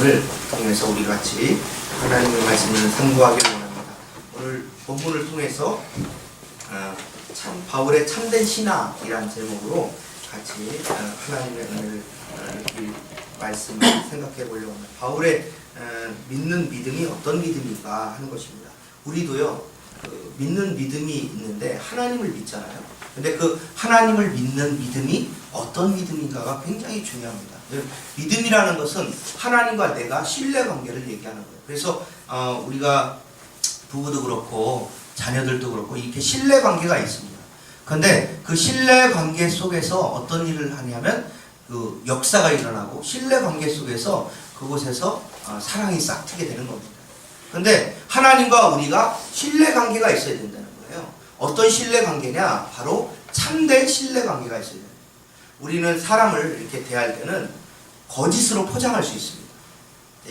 말씀을 통해서 우리 같이 하나님의 말씀을 상고하기를 원합니다. 오늘 본문을 통해서 바울의 참된 신앙이라는 제목으로 같이 하나님의 은혜를 이 말씀을 생각해 보려고 합니다. 바울의 믿는 믿음이 어떤 믿음인가 하는 것입니다. 우리도요 믿는 믿음이 있는데 하나님을 믿잖아요. 근데 그 하나님을 믿는 믿음이 어떤 믿음인가가 굉장히 중요합니다. 믿음이라는 것은 하나님과 내가 신뢰관계를 얘기하는 거예요. 그래서 우리가 부부도 그렇고 자녀들도 그렇고 이렇게 신뢰관계가 있습니다. 그런데 그 신뢰관계 속에서 어떤 일을 하냐면 그 역사가 일어나고 신뢰관계 속에서 그곳에서 사랑이 싹트게 되는 겁니다. 그런데 하나님과 우리가 신뢰관계가 있어야 된다는 거예요. 어떤 신뢰관계냐? 바로 참된 신뢰관계가 있어야 돼요. 우리는 사람을 이렇게 대할 때는 거짓으로 포장할 수 있습니다.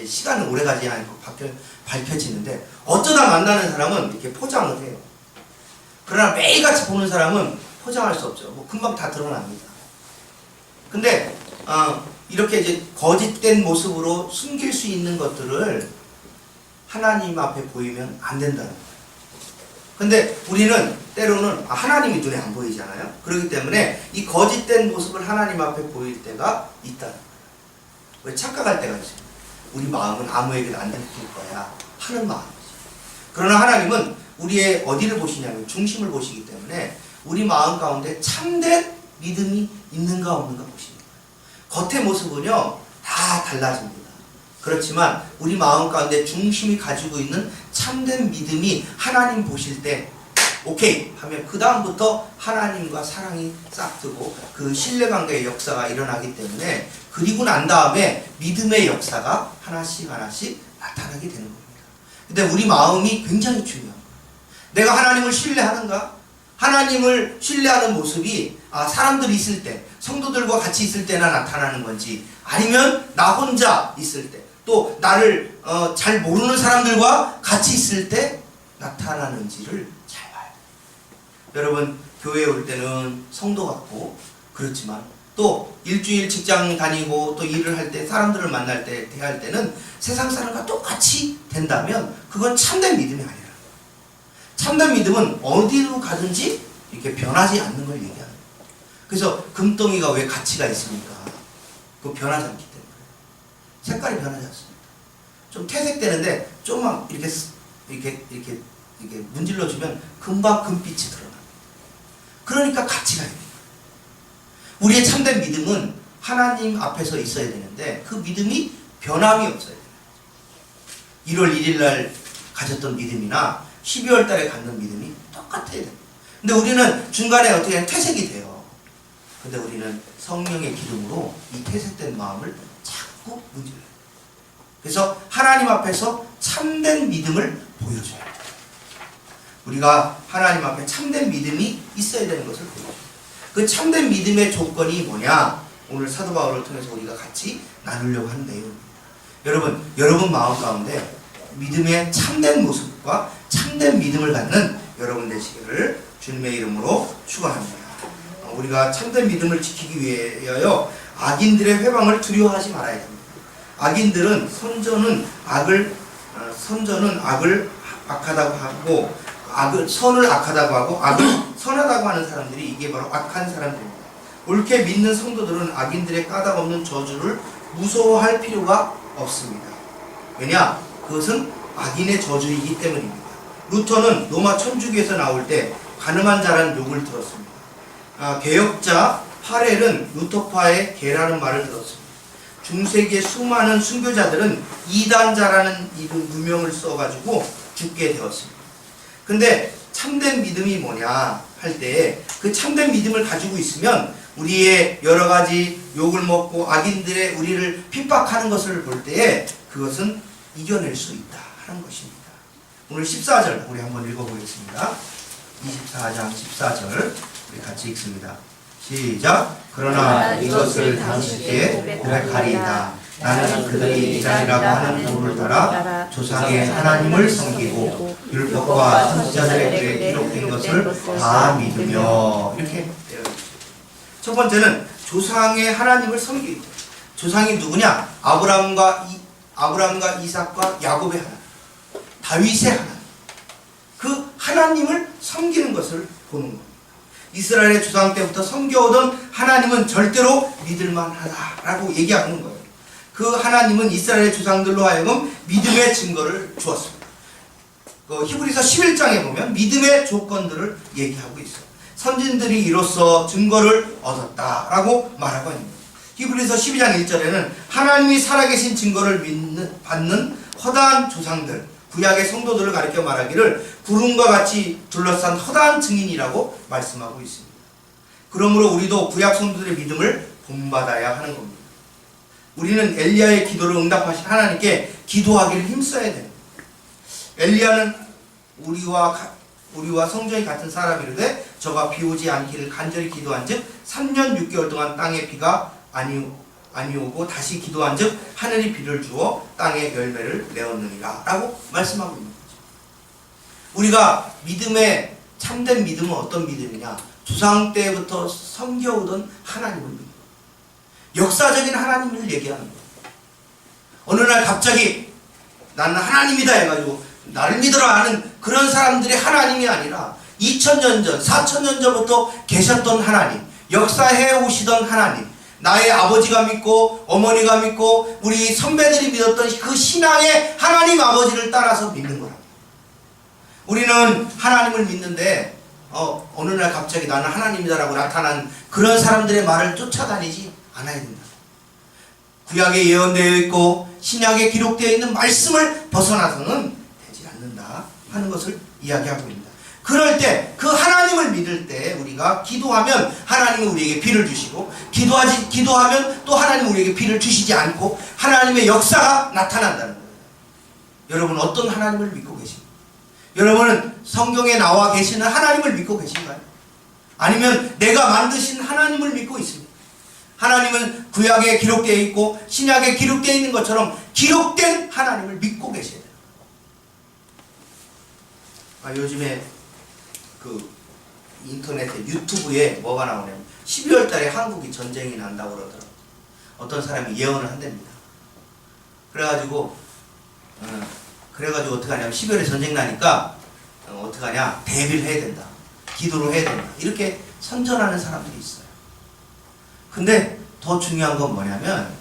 시간은 오래가지 않고 밝혀지는데 어쩌다 만나는 사람은 이렇게 포장을 해요. 그러나 매일같이 보는 사람은 포장할 수 없죠. 뭐 금방 다 드러납니다. 근데 이렇게 이제 거짓된 모습으로 숨길 수 있는 것들을 하나님 앞에 보이면 안 된다는 거예요. 근데 우리는 때로는 하나님이 눈에 안 보이잖아요. 그렇기 때문에 이 거짓된 모습을 하나님 앞에 보일 때가 있다는 거예요. 왜 착각할 때가 있어요. 우리 마음은 아무에게도 안 들킬 거야 하는 마음이죠. 그러나 하나님은 우리의 어디를 보시냐면 중심을 보시기 때문에 우리 마음 가운데 참된 믿음이 있는가 없는가 보시는 거예요. 겉의 모습은요 다 달라집니다. 그렇지만 우리 마음 가운데 중심이 가지고 있는 참된 믿음이 하나님 보실 때 오케이 하면 그 다음부터 하나님과 사랑이 싹트고 그 신뢰관계의 역사가 일어나기 때문에 그리고 난 다음에 믿음의 역사가 하나씩 나타나게 되는 겁니다. 근데 우리 마음이 굉장히 중요합니다. 내가 하나님을 신뢰하는가? 하나님을 신뢰하는 모습이 사람들이 있을 때 성도들과 같이 있을 때나 나타나는 건지 아니면 나 혼자 있을 때 또 나를 잘 모르는 사람들과 같이 있을 때 나타나는지를 잘 봐야 돼요. 여러분 교회에 올 때는 성도 같고 그렇지만 또 일주일 직장 다니고 또 일을 할 때 사람들을 만날 때 대할 때는 세상 사람과 똑같이 된다면 그건 참된 믿음이 아니라 참된 믿음은 어디로 가든지 이렇게 변하지 않는 걸 얘기하는 거예요. 그래서 금덩이가 왜 가치가 있습니까? 그거 변하지 않기 때문에. 색깔이 변하지 않습니다. 좀 퇴색되는데 조금만 이렇게 문질러주면 금방 금빛이 드러납니다. 그러니까 가치가 있는 거예요. 우리의 참된 믿음은 하나님 앞에서 있어야 되는데 그 믿음이 변함이 없어야 돼요. 1월 1일 날 가졌던 믿음이나 12월 달에 갖는 믿음이 똑같아야 돼요. 근데 우리는 중간에 어떻게 퇴색이 돼요. 근데 우리는 성령의 기름으로 이 퇴색된 마음을 자꾸 문질러요. 그래서 하나님 앞에서 참된 믿음을 보여줘야 돼요. 우리가 하나님 앞에 참된 믿음이 있어야 되는 것을 보여줘요. 그 참된 믿음의 조건이 뭐냐? 오늘 사도 바울을 통해서 우리가 같이 나누려고 하는 내용입니다. 여러분 마음 가운데 믿음의 참된 모습과 참된 믿음을 갖는 여러분 되시기를 주님의 이름으로 축원합니다. 우리가 참된 믿음을 지키기 위하여 악인들의 회방을 두려워하지 말아야 됩니다. 악인들은 선전은 악을 악하다고 하고 선을 악하다고 하고 악을 선하다고 하는 사람들이 이게 바로 악한 사람들입니다. 옳게 믿는 성도들은 악인들의 까닭없는 저주를 무서워할 필요가 없습니다. 왜냐? 그것은 악인의 저주이기 때문입니다. 루터는 로마 천주교에서 나올 때 가늠한 자라는 욕을 들었습니다. 개혁자 파렐은 루터파의 개라는 말을 들었습니다. 중세기의 수많은 순교자들은 이단자라는 누명을 써가지고 죽게 되었습니다. 근데 참된 믿음이 뭐냐 할 때 그 참된 믿음을 가지고 있으면 우리의 여러 가지 욕을 먹고 악인들의 우리를 핍박하는 것을 볼 때에 그것은 이겨낼 수 있다 하는 것입니다. 오늘 14절 우리 한번 읽어보겠습니다. 24장 14절 우리 같이 읽습니다. 시작. 그러나 이것을 당신께 고백하리이다. 나는 그들이 이단이라고 하는 도를 따라 조상의 하나님을 섬기고 율법과 선지자들의 글에 기록된 것을 다 믿으며. 이렇게 첫 번째는 조상의 하나님을 섬기고. 조상이 누구냐? 아브라함과 이삭과 야곱의 하나님, 다윗의 하나님, 그 하나님을 섬기는 것을 보는 겁니다. 이스라엘의 조상 때부터 섬겨오던 하나님은 절대로 믿을만하다라고 얘기하는 거예요. 그 하나님은 이스라엘의 조상들로 하여금 믿음의 증거를 주었습니다. 히브리서 11장에 보면 믿음의 조건들을 얘기하고 있어요. 선진들이 이로써 증거를 얻었다라고 말하고 있는 거예요. 히브리서 12장 1절에는 하나님이 살아계신 증거를 받는 허다한 조상들, 구약의 성도들을 가리켜 말하기를 구름과 같이 둘러싼 허다한 증인이라고 말씀하고 있습니다. 그러므로 우리도 구약 성도들의 믿음을 본받아야 하는 겁니다. 우리는 엘리야의 기도를 응답하신 하나님께 기도하기를 힘써야 됩니다. 엘리야는 우리와 성정이 같은 사람이르되 저가 비 오지 않기를 간절히 기도한즉 3년 6개월 동안 땅에 비가 아니 오고 다시 기도한즉 하늘이 비를 주어 땅에 열매를 내었느니라 라고 말씀하고 있는 거죠. 우리가 믿음의 참된 믿음은 어떤 믿음이냐? 조상 때부터 섬겨오던 하나님을 믿는 거예요. 역사적인 하나님을 얘기하는 거예요. 어느 날 갑자기 나는 하나님이다 해가지고 나를 믿으라 하는 그런 사람들이 하나님이 아니라 2000년 전, 4000년 전부터 계셨던 하나님, 역사해 오시던 하나님, 나의 아버지가 믿고 어머니가 믿고 우리 선배들이 믿었던 그 신앙의 하나님 아버지를 따라서 믿는 거랍니다. 우리는 하나님을 믿는데 어느 날 갑자기 나는 하나님이다라고 나타난 그런 사람들의 말을 쫓아다니지 않아야 된다. 구약에 예언되어 있고 신약에 기록되어 있는 말씀을 벗어나서는 되지 않는다 하는 것을 이야기하고 있습니다. 그럴 때 그 하나님을 믿을 때 우리가 기도하면 하나님은 우리에게 비를 주시고 기도하면 또 하나님은 우리에게 비를 주시지 않고 하나님의 역사가 나타난다는 거예요. 여러분 어떤 하나님을 믿고 계십니까? 여러분은 성경에 나와 계시는 하나님을 믿고 계신가요? 아니면 내가 만드신 하나님을 믿고 있습니까? 하나님은 구약에 기록되어 있고 신약에 기록되어 있는 것처럼 기록된 하나님을 믿고 계셔야 돼요. 요즘에 인터넷에 유튜브에 뭐가 나오냐면 12월 달에 한국이 전쟁이 난다고 그러더라고요. 어떤 사람이 예언을 한답니다. 그래가지고 어떻게 하냐면 12월에 전쟁 나니까 어떻게 하냐, 대비를 해야 된다, 기도를 해야 된다, 이렇게 선전하는 사람들이 있어요. 근데 더 중요한 건 뭐냐면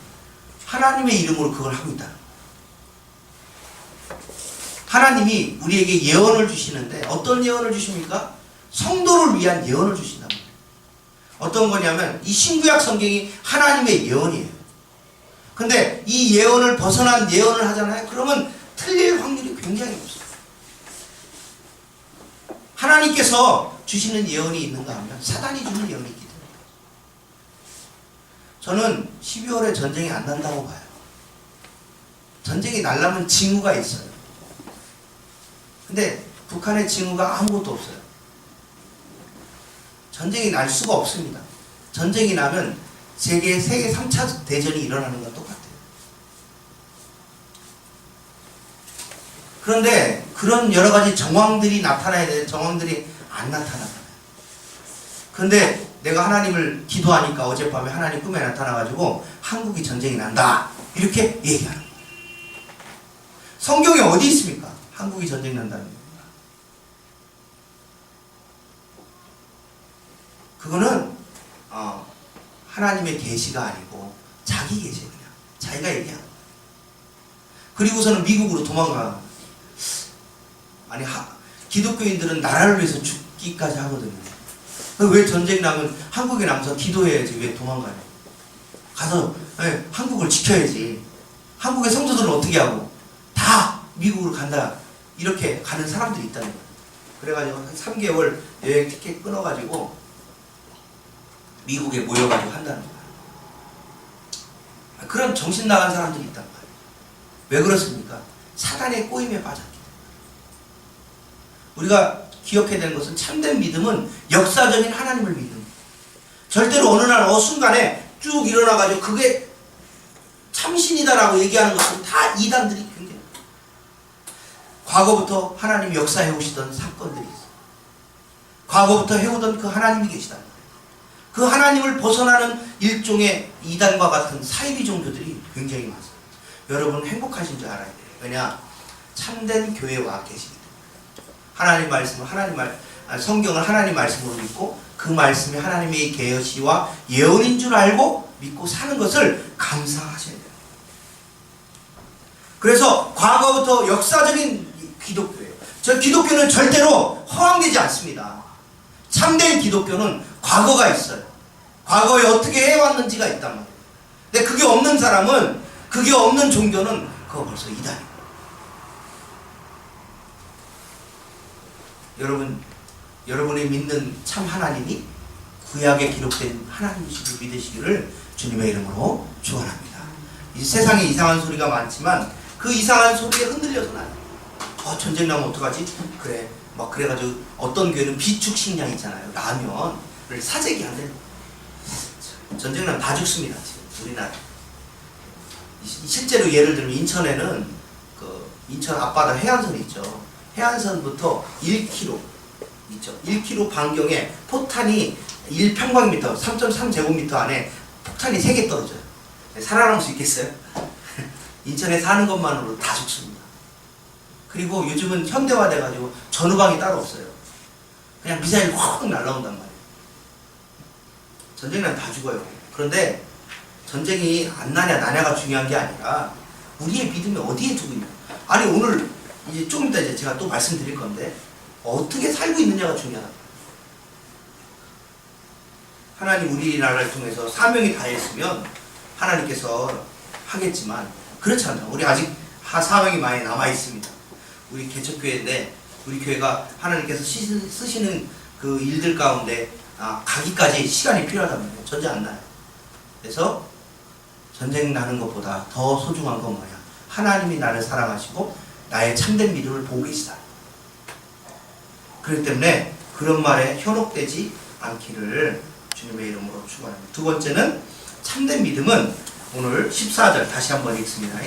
하나님의 이름으로 그걸 하고 있다는 거예요. 하나님이 우리에게 예언을 주시는데 어떤 예언을 주십니까? 성도를 위한 예언을 주신단 말이에요. 어떤 거냐면 이 신구약 성경이 하나님의 예언이에요. 근데 이 예언을 벗어난 예언을 하잖아요. 그러면 틀릴 확률이 굉장히 없어요. 하나님께서 주시는 예언이 있는가 하면 사단이 주는 예언이 있기 때문에 저는 12월에 전쟁이 안 난다고 봐요. 전쟁이 나려면 징후가 있어요. 근데 북한의 징후가 아무것도 없어요. 전쟁이 날 수가 없습니다. 전쟁이 나면 세계 3차 대전이 일어나는 건 똑같아요. 그런데 그런 여러 가지 정황들이 나타나야 되는데 정황들이 안 나타나잖아요. 그런데 내가 하나님을 기도하니까 어젯밤에 하나님 꿈에 나타나가지고 한국이 전쟁이 난다 이렇게 얘기하는 거예요. 성경에 어디 있습니까? 한국이 전쟁 난다는 겁니다. 그거는 하나님의 계시가 아니고 자기 계시, 그냥 자기가 얘기하는 거예요. 그리고서는 미국으로 도망가. 아니 기독교인들은 나라를 위해서 죽기까지 하거든요. 왜 전쟁 나면 한국에 남아서 기도해야지 왜 도망가요? 가서 한국을 지켜야지. 한국의 성도들은 어떻게 하고 다 미국으로 간다 이렇게 가는 사람들이 있다는 거예요. 그래가지고 한 3개월 여행 티켓 끊어가지고 미국에 모여가지고 한다는 거예요. 그런 정신 나간 사람들이 있단 말이에요. 왜 그렇습니까? 사단의 꼬임에 빠졌기 때문에. 우리가 기억해야 되는 것은 참된 믿음은 역사적인 하나님을 믿는 거예요. 절대로 어느 날 순간에 쭉 일어나가지고 그게 참신이다라고 얘기하는 것은 다 이단들이 굉장히 과거부터 하나님이 역사해 오시던 사건들이 있어요. 과거부터 해오던 그 하나님이 계시다. 그 하나님을 벗어나는 일종의 이단과 같은 사이비 종교들이 굉장히 많습니다. 여러분 행복하신 줄 알아야 돼요. 왜냐? 참된 교회와 계시기 때문에. 하나님 말씀을 성경을 하나님 말씀으로 믿고 그 말씀이 하나님의 계시와 예언인 줄 알고 믿고 사는 것을 감사하셔야 돼요. 그래서 과거부터 역사적인 기독교예요. 저 기독교는 절대로 허황되지 않습니다. 참된 기독교는 과거가 있어요. 과거에 어떻게 해왔는지가 있단 말이에요. 근데 그게 없는 사람은, 그게 없는 종교는 그거 벌써 이단이에요. 여러분이 믿는 참 하나님이 구약에 기록된 하나님이시를 믿으시기를 주님의 이름으로 축원합니다. 이 세상에 이상한 소리가 많지만 그 이상한 소리에 흔들려서는 안 돼요. 전쟁 나면 어떡하지? 그래. 막 그래가지고 어떤 교회는 비축 식량 있잖아요. 라면을 사재기 한대요. 전쟁 나면 다 죽습니다. 지금 우리나라. 실제로 예를 들면 인천에는 인천 앞바다 해안선 있죠. 해안선부터 1km 있죠. 1km 반경에 포탄이 1평방미터, 3.3제곱미터 안에 폭탄이 3개 떨어져요. 살아남을 수 있겠어요? 인천에 사는 것만으로 다 죽습니다. 그리고 요즘은 현대화돼가지고 전후방이 따로 없어요. 그냥 미사일이 확 날라온단 말이에요. 전쟁 나면 다 죽어요. 그런데 전쟁이 안 나냐 나냐가 중요한 게 아니라 우리의 믿음이 어디에 두고 있냐. 아니 오늘 이제 좀 이따 이제 제가 또 말씀드릴 건데 어떻게 살고 있느냐가 중요하다. 하나님 우리나라를 통해서 사명이 다했으면 하나님께서 하겠지만 그렇지 않다. 우리 아직 사명이 많이 남아 있습니다. 우리 개척교회인데 우리 교회가 하나님께서 쓰시는 그 일들 가운데 가기까지 시간이 필요하다면 전쟁 안 나요. 그래서 전쟁 나는 것보다 더 소중한 건 뭐야? 하나님이 나를 사랑하시고 나의 참된 믿음을 보고 계시다. 그렇기 때문에 그런 말에 현혹되지 않기를 주님의 이름으로 축원합니다. 두 번째는 참된 믿음은 오늘 14절 다시 한번 읽습니다.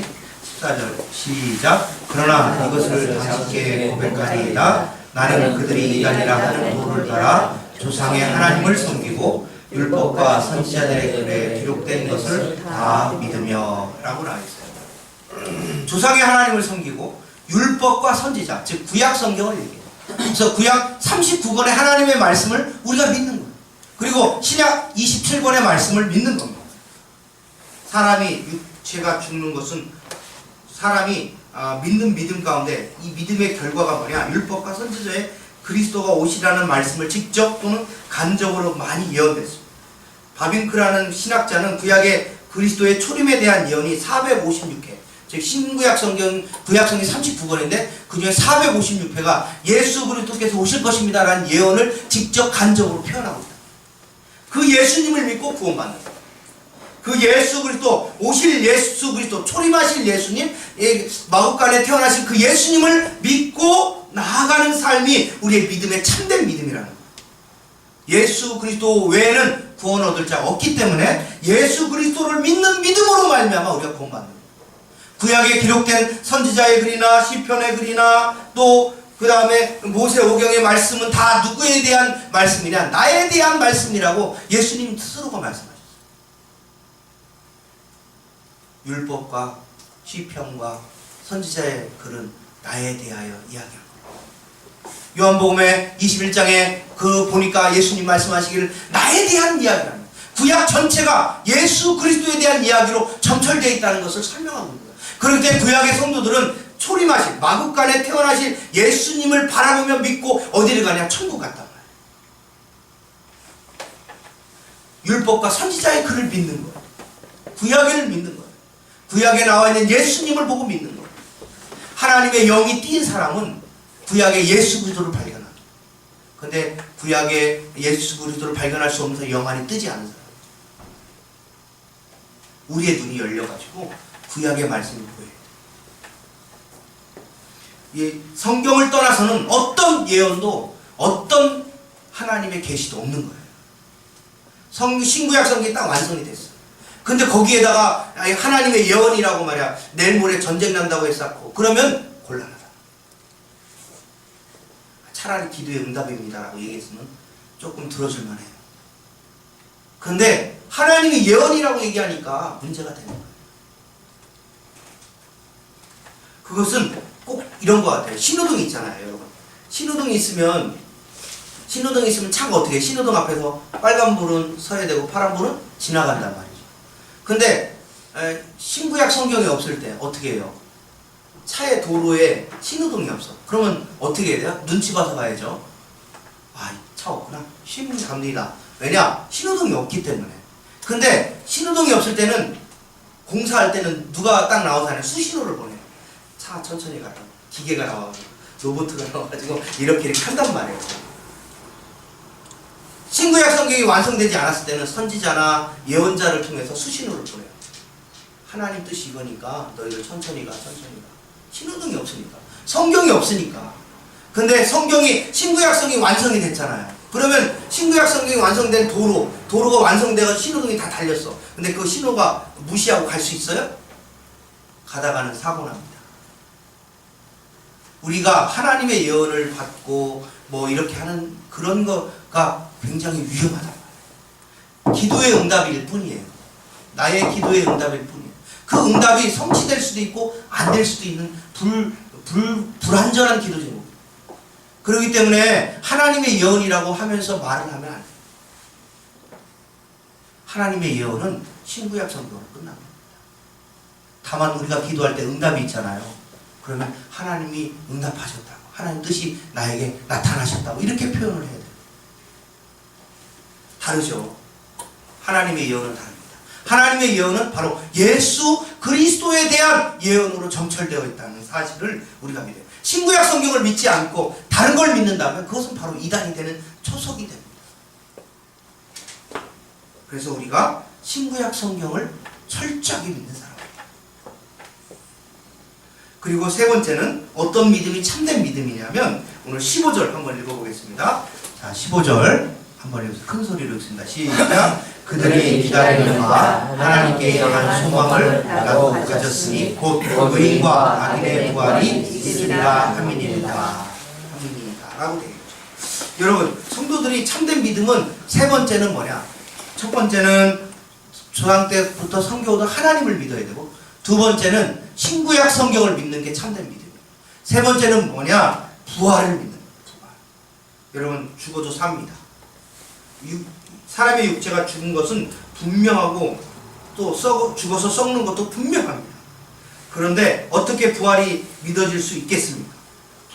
14절 시작. 그러나 이것을 당신께 고백하리이다. 나는 그들이 이단이라 하는 도를 따라 조상의 하나님을 섬기고 율법과 선지자들의 글에 기록된 것을 다 믿으며 라고 나와 있어요. 조상의 하나님을 섬기고 율법과 선지자, 즉 구약 성경을 얘기해요. 그래서 구약 39권의 하나님의 말씀을 우리가 믿는 거예요. 그리고 신약 27권의 말씀을 믿는 겁니다. 사람이 육체가 죽는 것은 사람이 믿는 믿음 가운데 이 믿음의 결과가 뭐냐? 율법과 선지자의 그리스도가 오시라는 말씀을 직접 또는 간접으로 많이 예언됐습니다. 바빙크라는 신학자는 구약의 그리스도의 초림에 대한 예언이 456회, 즉 신구약 성경, 구약 성경 39권인데 그 중에 456회가 예수 그리스도께서 오실 것입니다 라는 예언을 직접 간접으로 표현하고 있다. 그 예수님을 믿고 구원받는 거예요. 그 예수 그리스도, 오실 예수 그리스도, 초림하실 예수님, 마구간에 태어나신 그 예수님을 믿고 나아가는 삶이 우리의 믿음의 참된 믿음이라는 거예요. 예수 그리스도 외에는 구원 얻을 자가 없기 때문에 예수 그리스도를 믿는 믿음으로 말미암아 우리가 구원받는 거예요. 구약에 기록된 선지자의 글이나 시편의 글이나 또 그 다음에 모세오경의 말씀은 다 누구에 대한 말씀이냐? 나에 대한 말씀이라고 예수님 스스로가 말씀하셨어요. 율법과 시편과 선지자의 글은 나에 대하여 이야기합니다. 요한복음의 21장에 그 보니까 예수님 말씀하시기를 나에 대한 이야기랍니다. 구약 전체가 예수 그리스도에 대한 이야기로 점철되어 있다는 것을 설명하고 있는 거예요. 그럴 때 구약의 성도들은 초림하신 마구간에 태어나신 예수님을 바라보며 믿고 어디를 가냐? 천국 갔단 말이에요. 율법과 선지자의 글을 믿는 거예요. 구약을 믿는 거예요. 구약에 나와 있는 예수님을 보고 믿는 거예요. 하나님의 영이 띈 사람은 구약의 예수 그리스도를 발견합니다. 그런데 구약의 예수 그리스도를 발견할 수 없는 영 안에 뜨지 않은 사람, 우리의 눈이 열려가지고 구약의 말씀을 보여요. 이 성경을 떠나서는 어떤 예언도 어떤 하나님의 계시도 없는 거예요. 신구약 성경이 딱 완성이 됐어요. 근데 거기에다가 하나님의 예언이라고 말이야, 내일 모레 전쟁 난다고 했었고 그러면 곤란하다. 차라리 기도의 응답입니다라고 얘기했으면 조금 들어줄 만해요. 근데 하나님의 예언이라고 얘기하니까 문제가 되는 거예요. 그것은 꼭 이런 것 같아요. 신호등 있잖아요, 여러분. 신호등이 있으면 차가 어떻게 해? 신호등 앞에서 빨간불은 서야 되고 파란불은 지나간단 말이죠. 근데 신구약 성경이 없을 때 어떻게 해요? 차의 도로에 신호등이 없어. 그러면 어떻게 해야 돼요? 눈치 봐서 가야죠. 아, 차 없구나. 쉬면 갑니다. 왜냐? 신호등이 없기 때문에. 근데 신호등이 없을 때는 공사할 때는 누가 딱 나와서 하는 수신호를 보내요. 차 천천히 가라. 기계가 나와가지고 로봇가 나와가지고 이렇게 한단 말이에요. 신구약 성경이 완성되지 않았을 때는 선지자나 예언자를 통해서 수신호를 보내요. 하나님 뜻이 이거니까 너희들 천천히 가. 신호등이 없으니까. 성경이 없으니까. 근데 신구약 성경이 완성이 됐잖아요. 그러면 신구약 성경이 완성된 도로가 완성돼서 신호등이 다 달렸어. 근데 그 신호가 무시하고 갈 수 있어요? 가다가는 사고 납니다. 우리가 하나님의 예언을 받고 뭐 이렇게 하는 그런 거가 굉장히 위험하다. 기도의 응답일 뿐이에요. 나의 기도의 응답일 뿐이에요. 그 응답이 성취될 수도 있고 안 될 수도 있는 불완전한 기도 제목. 그렇기 때문에 하나님의 예언이라고 하면서 말을 하면 안 돼요. 하나님의 예언은 신구약 성경으로 끝납니다. 다만 우리가 기도할 때 응답이 있잖아요. 그러면 하나님이 응답하셨다고, 하나님 뜻이 나에게 나타나셨다고 이렇게 표현을 해야 돼요. 다르죠. 하나님의 예언은 다릅니다. 하나님의 예언은 바로 예수 그리스도에 대한 예언으로 정철되어 있다는 사실을 우리가 믿어요. 신구약 성경을 믿지 않고 다른 걸 믿는다면 그것은 바로 이단이 되는 초석이 됩니다. 그래서 우리가 신구약 성경을 철저하게 믿는 사람입니다. 그리고 세 번째는 어떤 믿음이 참된 믿음이냐면 오늘 15절 한번 읽어보겠습니다. 자, 15절 한번 읽어서 큰 소리로 읽습니다. 시작. 그들이 기다리는 바 하나님께 향한 소망을 나도 가졌으니 곧 의인과 악인의 부활이 있으리라 함이니이다. 라고 되어 있죠. 여러분, 성도들이 참된 믿음은 세 번째는 뭐냐? 첫 번째는 조상 때부터 성경으로 하나님을 믿어야 되고, 두 번째는 신구약 성경을 믿는 게 참된 믿음이에요. 세 번째는 뭐냐? 부활을 믿는 거예요. 부활. 여러분, 죽어도 삽니다. 사람의 육체가 죽은 것은 분명하고 또 죽어서 썩는 것도 분명합니다. 그런데 어떻게 부활이 믿어질 수 있겠습니까?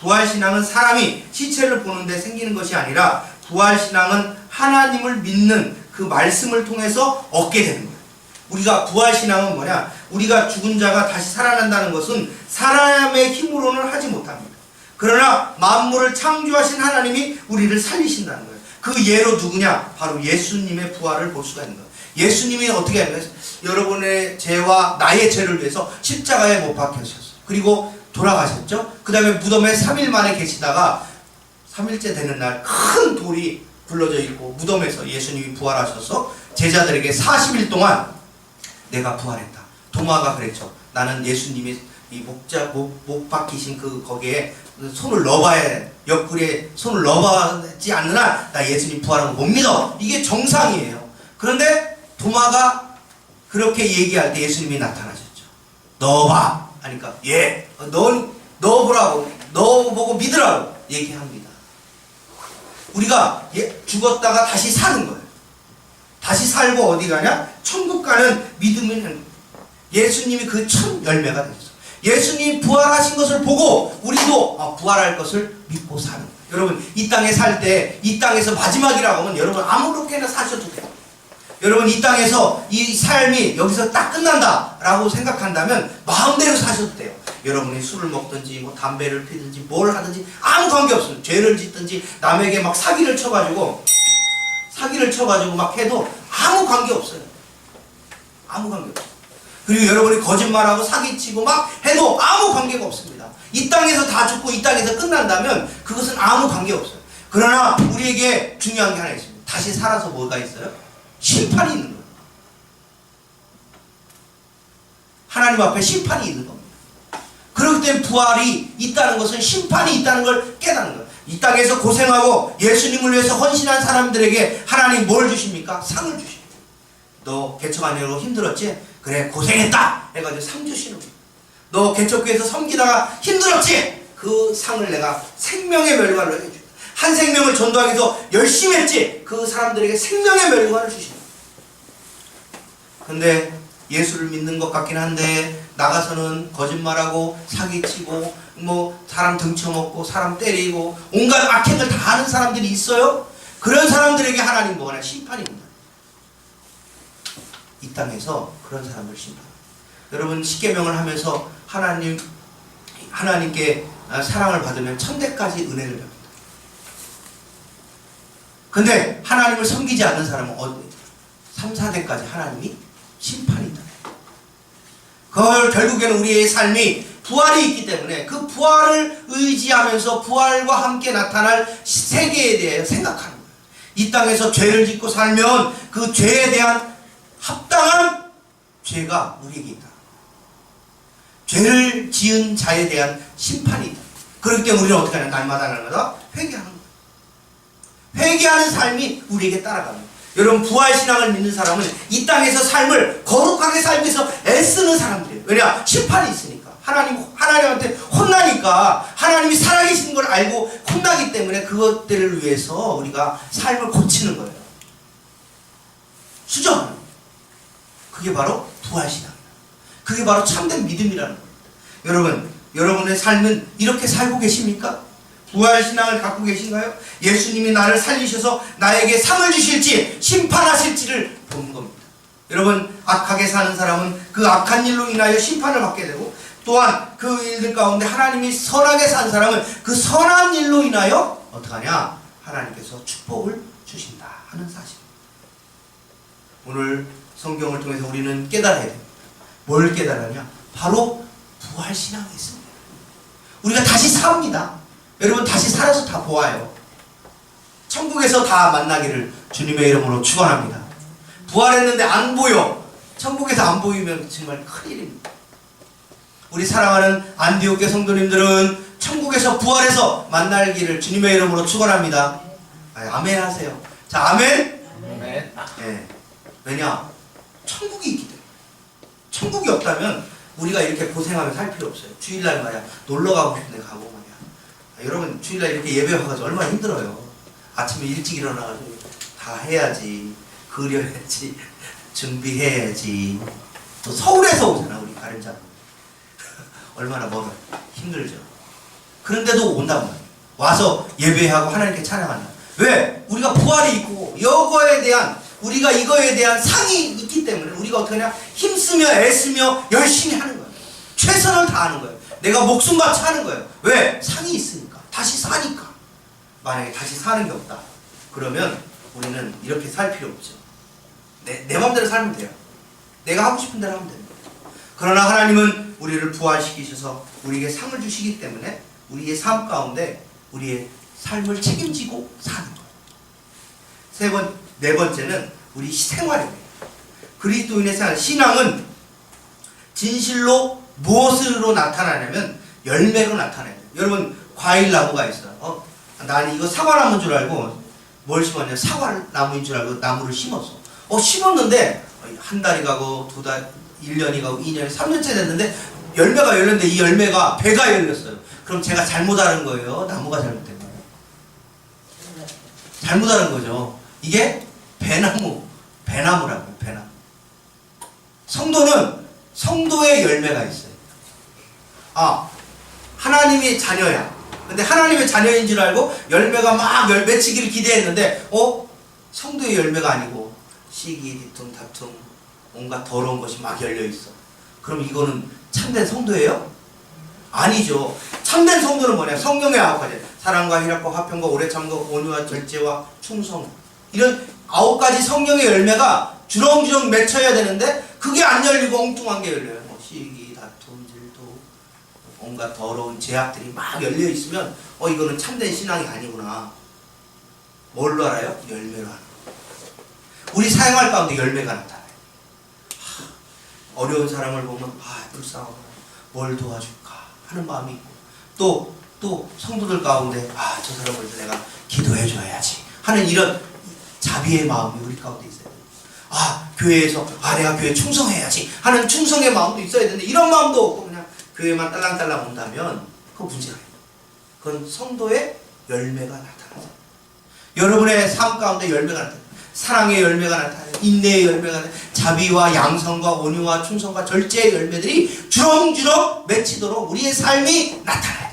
부활신앙은 사람이 시체를 보는데 생기는 것이 아니라 부활신앙은 하나님을 믿는 그 말씀을 통해서 얻게 되는 거예요. 우리가 부활신앙은 뭐냐? 우리가 죽은 자가 다시 살아난다는 것은 사람의 힘으로는 하지 못합니다. 그러나 만물을 창조하신 하나님이 우리를 살리신다는 거예요. 그 예로 누구냐? 바로 예수님의 부활을 볼 수가 있는 거예요. 예수님이 어떻게 하는 거예요? 여러분의 죄와 나의 죄를 위해서 십자가에 못 박히셨어요. 그리고 돌아가셨죠? 그 다음에 무덤에 3일 만에 계시다가 3일째 되는 날 큰 돌이 굴러져 있고 무덤에서 예수님이 부활하셔서 제자들에게 40일 동안 내가 부활했다. 도마가 그랬죠. 나는 예수님이 이 목 박히신 거기에 손을 넣어봐야 옆구리에 손을 넣어봐지 않는 한 나 예수님 부활한 거 못 믿어. 이게 정상이에요. 그런데 도마가 그렇게 얘기할 때 예수님이 나타나셨죠. 넣어봐 하니까 넣어보라고, 넣어보고 믿으라고 얘기합니다. 우리가 죽었다가 다시 사는 거예요. 다시 살고 어디 가냐? 천국 가는 믿음은 예수님이 그 첫 열매가 되셨어요. 예수님 부활하신 것을 보고 우리도 부활할 것을 믿고 사는 거예요. 여러분, 이 땅에 살 때 이 땅에서 마지막이라고 하면 여러분 아무렇게나 사셔도 돼요. 여러분, 이 땅에서 이 삶이 여기서 딱 끝난다 라고 생각한다면 마음대로 사셔도 돼요. 여러분이 술을 먹든지 뭐 담배를 피든지 뭘 하든지 아무 관계 없어요. 죄를 짓든지 남에게 막 사기를 쳐가지고 막 해도 아무 관계 없어요. 아무 관계 없어요. 그리고 여러분이 거짓말하고 사기치고 막 해도 아무 관계가 없습니다. 이 땅에서 다 죽고 이 땅에서 끝난다면 그것은 아무 관계 없어요. 그러나 우리에게 중요한 게 하나 있습니다. 다시 살아서 뭐가 있어요? 심판이 있는 거예요. 하나님 앞에 심판이 있는 겁니다. 그렇기 때문에 부활이 있다는 것은 심판이 있다는 걸 깨닫는 거예요. 이 땅에서 고생하고 예수님을 위해서 헌신한 사람들에게 하나님 뭘 주십니까? 상을 주십니다. 너 개척 안 하려고 힘들었지? 그래 고생했다 해가지고 상 주시는 거예요. 너 개척교회에서 섬기다가 힘들었지? 그 상을 내가 생명의 멸관을 해준다. 한 생명을 전도하기 위해서 열심히 했지? 그 사람들에게 생명의 멸관을 주신다. 근데 예수를 믿는 것 같긴 한데 나가서는 거짓말하고 사기치고 뭐 사람 등쳐먹고 사람 때리고 온갖 악행을 다 하는 사람들이 있어요. 그런 사람들에게 하나님 뭐가 아니라 심판입니다. 이 땅에서 그런 사람들 심판. 여러분 십계명을 하면서 하나님께 사랑을 받으면 천대까지 은혜를 받습니다. 근데 하나님을 섬기지 않는 사람은 3, 4대까지 하나님이 심판이다. 그걸 결국에는 우리의 삶이 부활이 있기 때문에 그 부활을 의지하면서 부활과 함께 나타날 세계에 대해 생각하는 거예요. 이 땅에서 죄를 짓고 살면 그 죄에 대한 합당한 죄가 우리에게 있다. 죄를 지은 자에 대한 심판이 있다. 그렇기 때문에 우리는 어떻게 하냐? 날마다 회개하는 거예요. 회개하는 삶이 우리에게 따라갑니다. 여러분 부활신앙을 믿는 사람은 이 땅에서 삶을 거룩하게 살기 위해서 애쓰는 사람들이에요. 왜냐? 심판이 있으니까. 하나님한테 혼나니까 하나님이 살아계신 걸 알고 혼나기 때문에 그것들을 위해서 우리가 삶을 고치는 거예요. 수정하는 거예요. 그게 바로 부활신앙입니다. 그게 바로 참된 믿음이라는 겁니다. 여러분, 여러분의 삶은 이렇게 살고 계십니까? 부활신앙을 갖고 계신가요? 예수님이 나를 살리셔서 나에게 상을 주실지 심판하실지를 보는 겁니다. 여러분 악하게 사는 사람은 그 악한 일로 인하여 심판을 받게 되고 또한 그 일들 가운데 하나님이 선하게 산 사람은 그 선한 일로 인하여 어떡하냐? 하나님께서 축복을 주신다 하는 사실입니다. 오늘 성경을 통해서 우리는 깨달아야 됩니다. 뭘 깨달았냐? 바로 부활신앙이 있습니다. 우리가 다시 삽니다. 여러분 다시 살아서 다 보아요. 천국에서 다 만나기를 주님의 이름으로 축원합니다. 부활했는데 안 보여. 천국에서 안 보이면 정말 큰일입니다. 우리 사랑하는 안디옥교 성도님들은 천국에서 부활해서 만날기를 주님의 이름으로 축원합니다. 아멘 하세요. 자, 아멘. 아멘. 네. 왜냐? 천국이 있기 때문에. 천국이 없다면 우리가 이렇게 고생하며 살 필요 없어요. 주일날 말이야 놀러 가고 싶은데 가고 말이야. 여러분 주일날 이렇게 예배 와가지고 얼마나 힘들어요. 아침에 일찍 일어나가지고 다 해야지, 그려야지, 준비해야지. 또 서울에서 오잖아 우리 가림잡. 얼마나 멀어요. 힘들죠. 그런데도 온단 말이에요. 와서 예배하고 하나님께 찬양한다. 왜? 우리가 부활이 있고 우리가 이거에 대한 상이 있기 때문에 우리가 어떻게 하냐? 힘쓰며 애쓰며 열심히 하는 거예요. 최선을 다하는 거예요. 내가 목숨 바쳐 하는 거예요. 왜? 상이 있으니까. 다시 사니까. 만약에 다시 사는 게 없다. 그러면 우리는 이렇게 살 필요 없죠. 내 마음대로 살면 돼요. 내가 하고 싶은 대로 하면 됩니다. 그러나 하나님은 우리를 부활시키셔서 우리에게 상을 주시기 때문에 우리의 삶 가운데 우리의 삶을 책임지고 사는 거예요. 네 번째는 우리 생활입니다. 그리스도인의 생활. 신앙은 진실로 무엇으로 나타나냐면 열매로 나타나요. 여러분 과일 나무가 있어요. 나는 이거 사과나무인 줄 알고 뭘 심었냐? 사과나무인 줄 알고 나무를 심었어. 심었는데 한 달이 가고 1년이 가고 2년이 3년째 됐는데 열매가 열렸는데 이 열매가 배가 열렸어요. 그럼 제가 잘못 알은 거예요? 나무가 잘못된 거예요? 잘못 알은 거죠. 이게 배나무라고. 배나무. 성도는 성도의 열매가 있어요. 하나님의 자녀야. 근데 하나님의 자녀인 줄 알고 열매가 막 맺히기를 기대했는데 성도의 열매가 아니고 시기, 뒤통, 다툼, 온갖 더러운 것이 막 열려있어. 그럼 이거는 참된 성도예요? 아니죠. 참된 성도는 뭐냐? 성령의 9가지. 사랑과 희락과 화평과 오래 참고 온유와 절제와 충성. 이런 9가지 성령의 열매가 주렁주렁 맺혀야 되는데 그게 안 열리고 엉뚱한 게 열려요. 시기, 다툼, 질투, 온갖 더러운 죄악들이 막 열려있으면 이거는 참된 신앙이 아니구나. 뭘로 알아요? 열매로 하는 거예요. 우리 사용할 가운데 열매가 나타나요. 어려운 사람을 보면 불쌍하구나. 뭘 도와줄까 하는 마음이 있고 또 성도들 가운데 저 사람을 위해서 내가 기도해줘야지 하는 이런 자비의 마음이 우리 가운데 있어야 돼요. 교회에서 내가 교회에 충성해야지 하는 충성의 마음도 있어야 되는데 이런 마음도 없고 그냥 교회만 딸랑딸랑 온다면 그건 문제가 있어요. 그건 성도의 열매가 나타나죠. 여러분의 삶 가운데 열매가 나타나요. 사랑의 열매가 나타나요. 인내의 열매가 나타나요. 자비와 양성과 온유와 충성과 절제의 열매들이 주렁주렁 맺히도록 우리의 삶이 나타나요.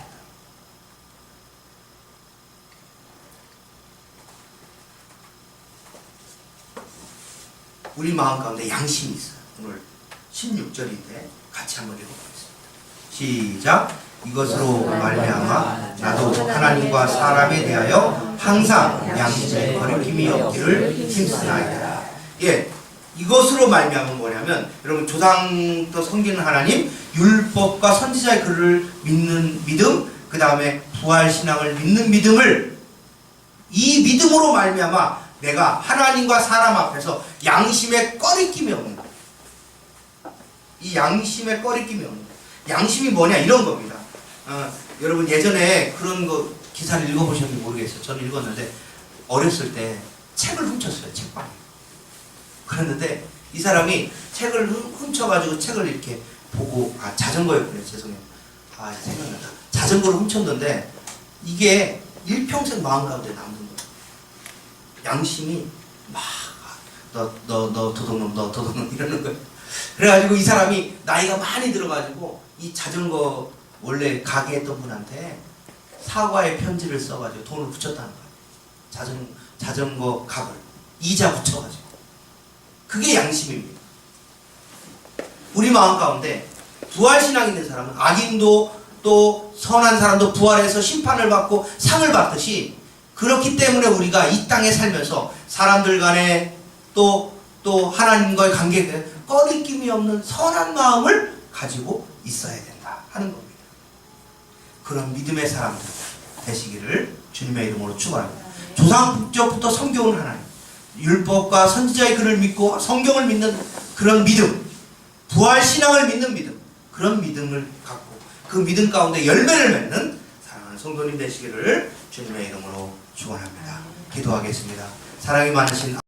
우리 마음 가운데 양심이 있어요. 오늘 16절인데 같이 한번 읽어보겠습니다. 시작. 이것으로 말미암아 나도 하나님과 사람에 대하여 항상 양심에 거리낌이 없기를 힘쓰나이다. 예, 이것으로 말미암은 뭐냐면 여러분 조상도 섬기는 하나님, 율법과 선지자의 글을 믿는 믿음, 그 다음에 부활신앙을 믿는 믿음을, 이 믿음으로 말미암아 내가 하나님과 사람 앞에서 양심에 꺼리낌이 없는 거예요. 이 양심에 꺼리낌이 없는 거예요. 양심이 뭐냐 이런 겁니다. 여러분 예전에 그런 거 기사를 읽어보셨는지 모르겠어요. 저는 읽었는데 어렸을 때 책을 훔쳤어요. 책방에. 그랬는데 이 사람이 책을 훔쳐가지고 책을 이렇게 보고, 자전거였군요. 죄송해요. 생각난다. 자전거를 훔쳤는데 이게 일평생 마음 가운데 남는 거예요. 양심이 막 너 도둑놈 너 도둑놈 이러는 거예요. 그래가지고 이 사람이 나이가 많이 들어가지고 이 자전거 원래 가게 했던 분한테 사과의 편지를 써가지고 돈을 붙였다는 거예요. 자전거 값을 이자 붙여가지고. 그게 양심입니다. 우리 마음 가운데 부활신앙 있는 사람은 악인도 또 선한 사람도 부활해서 심판을 받고 상을 받듯이, 그렇기 때문에 우리가 이 땅에 살면서 사람들 간에 또 하나님과의 관계에 꺼리낌이 없는 선한 마음을 가지고 있어야 된다 하는 겁니다. 그런 믿음의 사람들 되시기를 주님의 이름으로 축원합니다. 조상적부터 섬겨온 하나님, 율법과 선지자의 글을 믿고 성경을 믿는 그런 믿음, 부활신앙을 믿는 믿음, 그런 믿음을 갖고 그 믿음 가운데 열매를 맺는 사랑하는 성도님 되시기를 주님의 이름으로 축원합니다. 기도하겠습니다. 사랑이 많으신